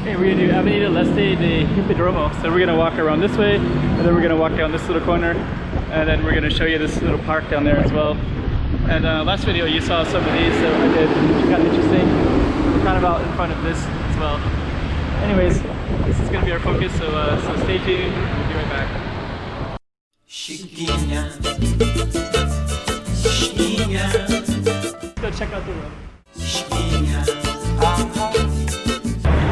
Okay, we're gonna do Avenida Leste de Hipo. So we're gonna walk around this way, and then we're gonna walk down this little corner, and then we're gonna show you this little park down there as well. And last video you saw some of these that I did, which is kind of interesting. We're kind of out in front of this as well. Anyways, this is gonna be our focus, so stay tuned. We'll be right back. Chiquinha, chiquinha. Let's go check out the room. Chiquinha.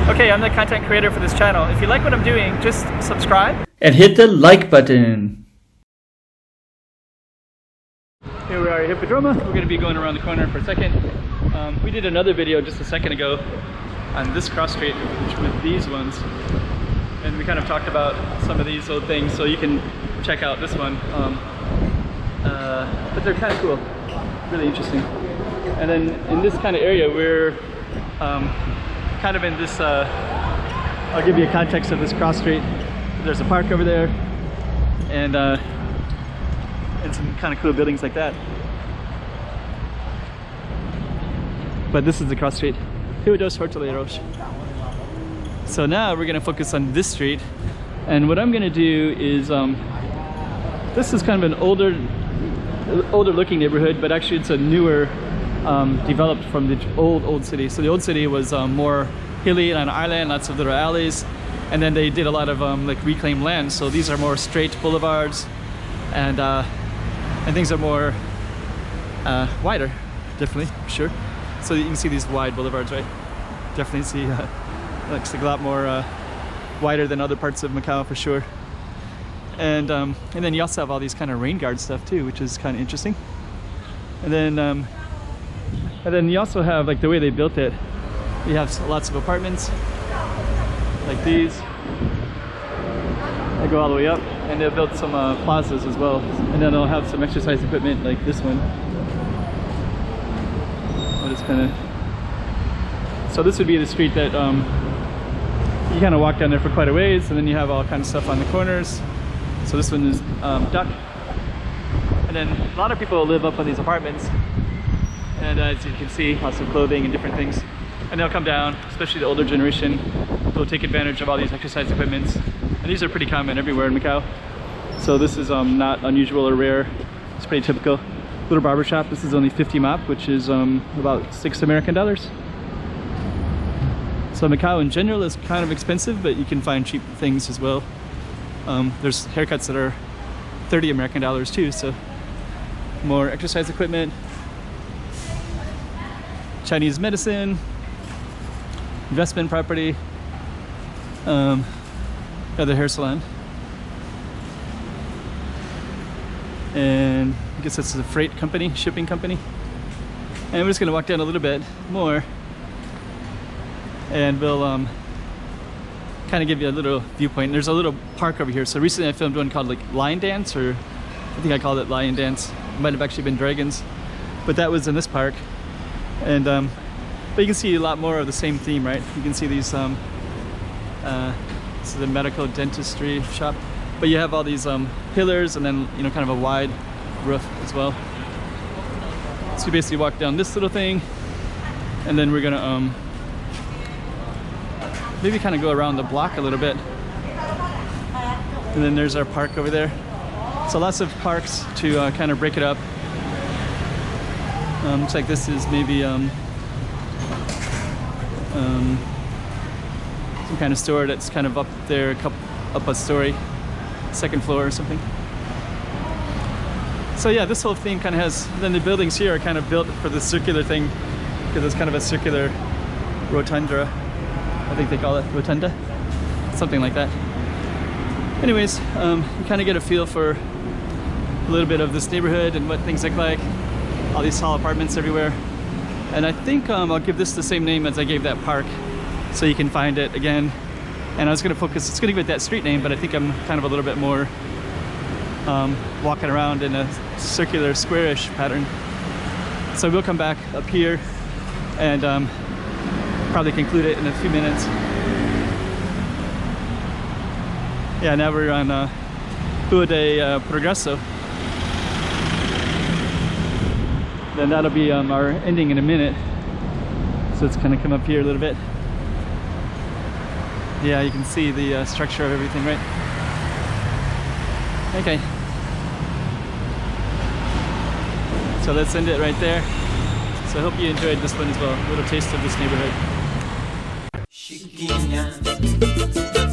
Okay, I'm the content creator for this channel. If you like what I'm doing, just subscribe and hit the like button. Here we are at Hippodrome. We're going to be going around the corner for a second. We did another video just a second ago on this cross street with these ones, and we kind of talked about some of these little things, so you can check out this one. But they're kind of cool, really interesting. And then in this kind of area, we're kind of in this, I'll give you a context of this cross street. There's a park over there, and some kind of cool buildings like that. But this is the cross street. Rio dos Hortelados. So now we're gonna focus on this street, and what I'm gonna do is, this is kind of an older looking neighborhood, but actually it's a newer, developed from the old city. So the old city was more hilly and on an island, lots of little alleys, and then they did a lot of like reclaimed land. So these are more straight boulevards, and things are more wider, definitely, sure. So you can see these wide boulevards, right? Definitely see looks like a lot more wider than other parts of Macau for sure. And then you also have all these kind of rain guard stuff too, which is kind of interesting. And then you also have, like, the way they built it, you have lots of apartments like these. They go all the way up, and they'll build some plazas as well, and then they'll have some exercise equipment like this one. So this would be the street that you kind of walk down there for quite a ways, and then you have all kind of stuff on the corners. So this one is duck, and then a lot of people live up on these apartments, and as you can see, lots of clothing and different things. And they'll come down, especially the older generation, they'll take advantage of all these exercise equipments, and these are pretty common everywhere in Macau. So this is not unusual or rare, it's pretty typical. Little barber shop, this is only 50 mop, which is about $6 American. So Macau in general is kind of expensive, but you can find cheap things as well. There's haircuts that are 30 American dollars too, so more exercise equipment, Chinese medicine, investment property, other hair salon, and I guess that's a freight company, shipping company. And we're just gonna walk down a little bit more, and we'll kind of give you a little viewpoint. There's a little park over here. So recently I filmed one called like Lion Dance, or I think I called it Lion Dance. It might have actually been dragons, but that was in this park. And but you can see a lot more of the same theme, right? You can see these this is a medical dentistry shop, but you have all these pillars, and then, you know, kind of a wide roof as well. So you basically walk down this little thing, and then we're gonna maybe kind of go around the block a little bit, and then there's our park over there. So lots of parks to kind of break it up. Looks like this is maybe some kind of store that's kind of up there, up a story, second floor or something. So yeah, this whole theme kind of has, then the buildings here are kind of built for the circular thing, because it's kind of a circular rotunda, I think they call it, rotunda, something like that. Anyways, you kind of get a feel for a little bit of this neighborhood and what things look like. All these tall apartments everywhere. And I think I'll give this the same name as I gave that park, so you can find it again. And I was gonna focus, it's gonna give it that street name, but I think I'm kind of a little bit more walking around in a circular, squarish pattern. So we'll come back up here and probably conclude it in a few minutes. Yeah, now we're on Rua de Progresso. Then that'll be our ending in a minute. So it's gonna come up here a little bit. Yeah, you can see the structure of everything, right? Okay. So let's end it right there. So I hope you enjoyed this one as well. A little taste of this neighborhood. Chiquinha.